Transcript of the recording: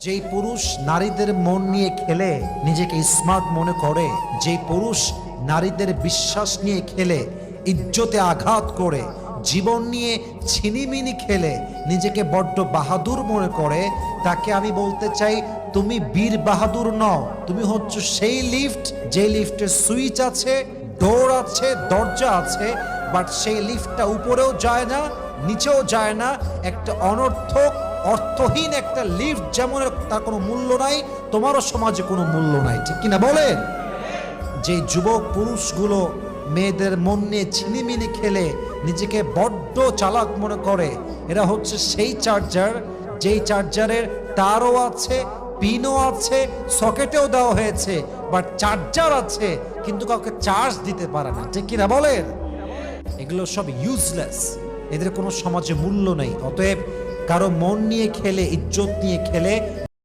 যেই পুরুষ নারীদের মন নিয়ে খেলে নিজেকে স্মার্ট মনে করে, যেই পুরুষ নারীদের বিশ্বাস নিয়ে খেলে ইজ্জতে আঘাত করে, জীবন নিয়ে ছিনিমিনি খেলে নিজেকে বড্ড বাহাদুর মনে করে, তাকে আমি বলতে চাই তুমি বীর বাহাদুর নও, তুমি হচ্ছে সেই লিফট যে লিফটের সুইচ আছে, ডোর আছে, দরজা আছে, বাট সেই লিফটটা উপরেও যায় না নিচেও যায় না। একটা অর্থহীন একটা লিফট যেমন তার কোনো মূল্য নাই, তোমারও সমাজে কোনো মূল্য নাই, ঠিক কিনা বলেন? যে যুবক পুরুষগুলো মেয়েদের মন নিয়ে ছিনিমিনি খেলে নিজেকে বড্ড চালাক মনে করে, এরা হচ্ছে সেই চার্জার যেই চার্জারের তারও আছে, পিনও আছে, সকেটেও দেওয়া হয়েছে, বাট চার্জার আছে কিন্তু কাউকে চার্জ দিতে পারে না, ঠিক কিনা বলেন? এগুলো সব ইউজলেস, এদের কোনো সমাজে মূল্য নেই। অতএব কারো মন নিয়ে খেলে, ইজ্জত নিয়ে খেলে